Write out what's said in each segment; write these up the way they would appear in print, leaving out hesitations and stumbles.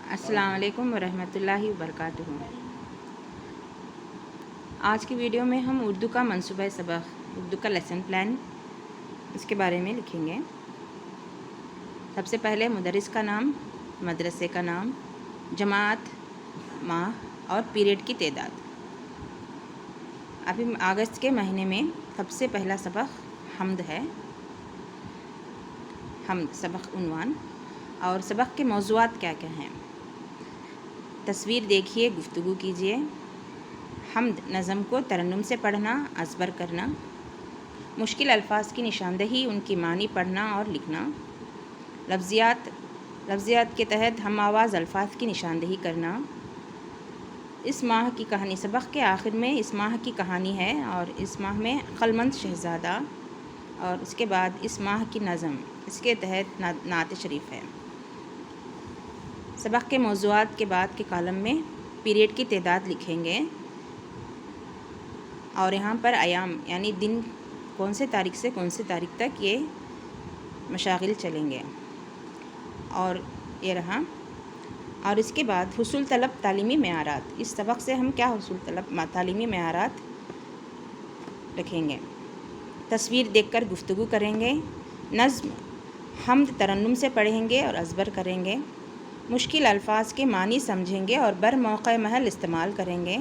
السلام علیکم ورحمۃ اللہ وبرکاتہ۔ آج کی ویڈیو میں ہم اردو کا منصوبہ سبق، اردو کا لیسن پلان، اس کے بارے میں لکھیں گے۔ سب سے پہلے مدرس کا نام، مدرسے کا نام، جماعت، ماہ اور پیریڈ کی تعداد۔ ابھی اگست کے مہینے میں سب سے پہلا سبق حمد ہے۔ حمد سبق عنوان اور سبق کے موضوعات کیا کیا ہیں۔ تصویر دیکھیے، گفتگو کیجیے۔ حمد نظم کو ترنم سے پڑھنا، ازبر کرنا۔ مشکل الفاظ کی نشاندہی، ان کی معنی پڑھنا اور لکھنا۔ لفظیات کے تحت ہم آواز الفاظ کی نشاندہی کرنا۔ اس ماہ کی کہانی، سبق کے آخر میں اس ماہ کی کہانی ہے اور اس ماہ میں عقلمند شہزادہ، اور اس کے بعد اس ماہ کی نظم، اس کے تحت نعت شریف ہے۔ سبق کے موضوعات کے بعد کے کالم میں پیریڈ کی تعداد لکھیں گے اور یہاں پر ایام یعنی دن کون سے تاریخ سے کون سے تاریخ تک یہ مشاغل چلیں گے، اور یہ رہا۔ اور اس کے بعد حصول طلب تعلیمی معیارات، اس سبق سے ہم کیا حصول طلب تعلیمی معیارات رکھیں گے۔ تصویر دیکھ کر گفتگو کریں گے۔ نظم حمد ترنم سے پڑھیں گے اور ازبر کریں گے۔ مشکل الفاظ کے معنی سمجھیں گے اور بر موقع محل استعمال کریں گے۔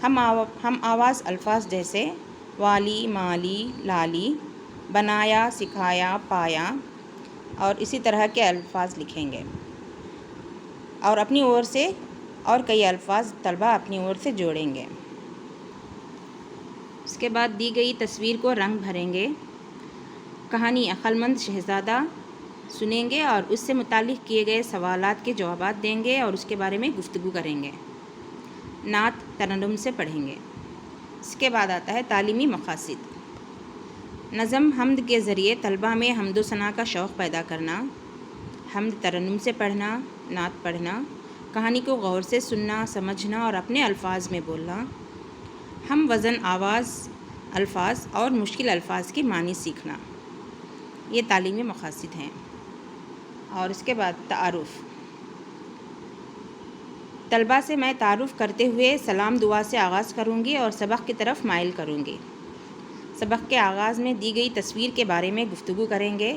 ہم آواز الفاظ جیسے والی، مالی، لالی، بنایا، سکھایا، پایا اور اسی طرح کے الفاظ لکھیں گے، اور اپنی اور سے اور کئی الفاظ طلبہ اپنی اور سے جوڑیں گے۔ اس کے بعد دی گئی تصویر کو رنگ بھریں گے۔ کہانی عقلمند شہزادہ سنیں گے اور اس سے متعلق کیے گئے سوالات کے جوابات دیں گے اور اس کے بارے میں گفتگو کریں گے۔ نعت ترنم سے پڑھیں گے۔ اس کے بعد آتا ہے تعلیمی مقاصد۔ نظم حمد کے ذریعے طلبہ میں حمد و ثنا کا شوق پیدا کرنا۔ حمد ترنم سے پڑھنا، نعت پڑھنا، کہانی کو غور سے سننا، سمجھنا اور اپنے الفاظ میں بولنا۔ ہم وزن آواز الفاظ اور مشکل الفاظ کی معنی سیکھنا، یہ تعلیمی مقاصد ہیں۔ اور اس کے بعد تعارف۔ طلبہ سے میں تعارف کرتے ہوئے سلام دعا سے آغاز کروں گی اور سبق کی طرف مائل کروں گی۔ سبق کے آغاز میں دی گئی تصویر کے بارے میں گفتگو کریں گے۔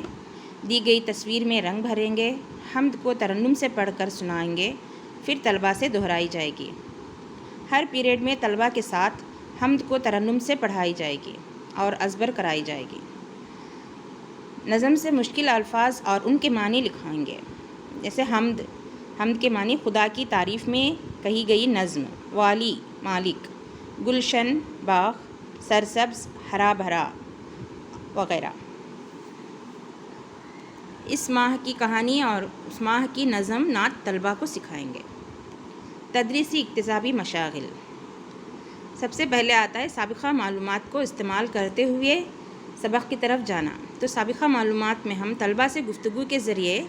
دی گئی تصویر میں رنگ بھریں گے۔ حمد کو ترنم سے پڑھ کر سنائیں گے، پھر طلبہ سے دہرائی جائے گی۔ ہر پیریڈ میں طلبہ کے ساتھ حمد کو ترنم سے پڑھائی جائے گی اور ازبر کرائی جائے گی۔ نظم سے مشکل الفاظ اور ان کے معنی لکھائیں گے، جیسے حمد کے معنی خدا کی تعریف میں کہی گئی نظم، والی مالک، گلشن باغ، سرسبز ہرا بھرا وغیرہ۔ اس ماہ کی کہانی اور اس ماہ کی نظم نعت طلبہ کو سکھائیں گے۔ تدریسی اکتسابی مشاغل۔ سب سے پہلے آتا ہے سابقہ معلومات کو استعمال کرتے ہوئے سبق کی طرف جانا۔ تو سابقہ معلومات میں ہم طلبہ سے گفتگو کے ذریعے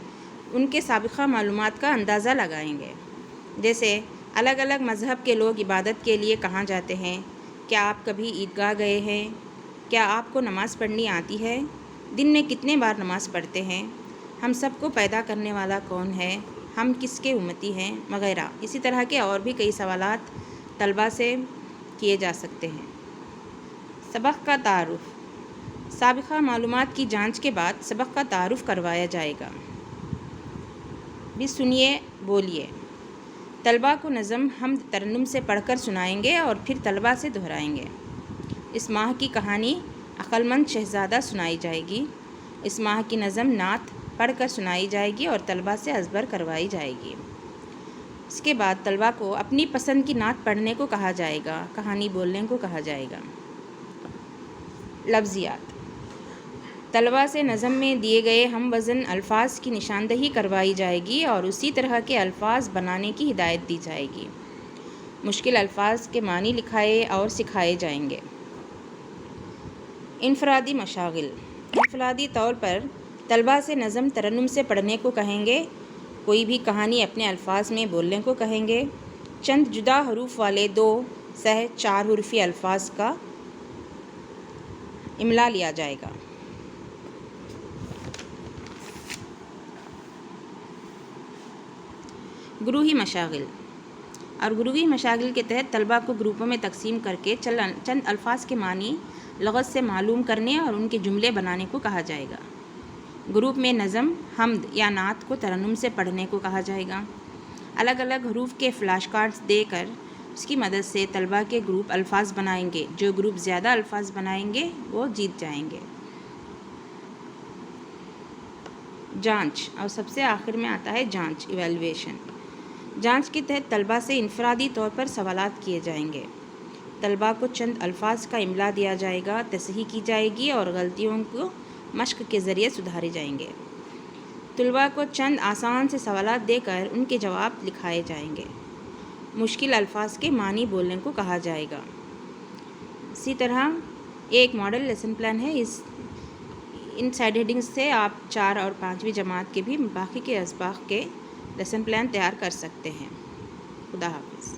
ان کے سابقہ معلومات کا اندازہ لگائیں گے، جیسے الگ الگ مذہب کے لوگ عبادت کے لیے کہاں جاتے ہیں، کیا آپ کبھی عیدگاہ گئے ہیں، کیا آپ کو نماز پڑھنی آتی ہے، دن میں کتنے بار نماز پڑھتے ہیں، ہم سب کو پیدا کرنے والا کون ہے، ہم کس کے امتی ہیں، وغیرہ۔ اسی طرح کے اور بھی کئی سوالات طلبہ سے کیے جا سکتے ہیں۔ سبق کا تعارف۔ سابقہ معلومات کی جانچ کے بعد سبق کا تعارف کروایا جائے گا۔ بھی سنیے، بولیے۔ طلبہ کو نظم حمد ترنم سے پڑھ کر سنائیں گے اور پھر طلبہ سے دہرائیں گے۔ اس ماہ کی کہانی عقلمند شہزادہ سنائی جائے گی۔ اس ماہ کی نظم نعت پڑھ کر سنائی جائے گی اور طلبہ سے ازبر کروائی جائے گی۔ اس کے بعد طلبہ کو اپنی پسند کی نعت پڑھنے کو کہا جائے گا، کہانی بولنے کو کہا جائے گا۔ لفظیات۔ طلبہ سے نظم میں دیے گئے ہم وزن الفاظ کی نشاندہی کروائی جائے گی اور اسی طرح کے الفاظ بنانے کی ہدایت دی جائے گی۔ مشکل الفاظ کے معنی لکھائے اور سکھائے جائیں گے۔ انفرادی مشاغل۔ انفرادی طور پر طلبہ سے نظم ترنم سے پڑھنے کو کہیں گے، کوئی بھی کہانی اپنے الفاظ میں بولنے کو کہیں گے۔ چند جدا حروف والے 2 سے 4 حرفی الفاظ کا املا لیا جائے گا۔ گروہی مشاغل اور گروہی مشاغل کے تحت طلباء کو گروپوں میں تقسیم کر کے چند الفاظ کے معنی لغت سے معلوم کرنے اور ان کے جملے بنانے کو کہا جائے گا۔ گروپ میں نظم، حمد یا نعت کو ترنم سے پڑھنے کو کہا جائے گا۔ الگ الگ حروف کے فلیش کارڈز دے کر اس کی مدد سے طلباء کے گروپ الفاظ بنائیں گے۔ جو گروپ زیادہ الفاظ بنائیں گے وہ جیت جائیں گے۔ جانچ، اور سب سے آخر میں آتا ہے جانچ، ایویلویشن۔ جانچ کے تحت طلباء سے انفرادی طور پر سوالات کیے جائیں گے۔ طلباء کو چند الفاظ کا املا دیا جائے گا، تصحیح کی جائے گی اور غلطیوں کو مشق کے ذریعے سدھارے جائیں گے۔ طلباء کو چند آسان سے سوالات دے کر ان کے جواب لکھائے جائیں گے۔ مشکل الفاظ کے معنی بولنے کو کہا جائے گا۔ اسی طرح ایک ماڈل لیسن پلان ہے، ان سائڈ ہیڈنگز سے آپ 4 اور 5ویں جماعت کے بھی باقی کے اسباق کے لیسن پلان تیار کر سکتے ہیں۔ خدا حافظ۔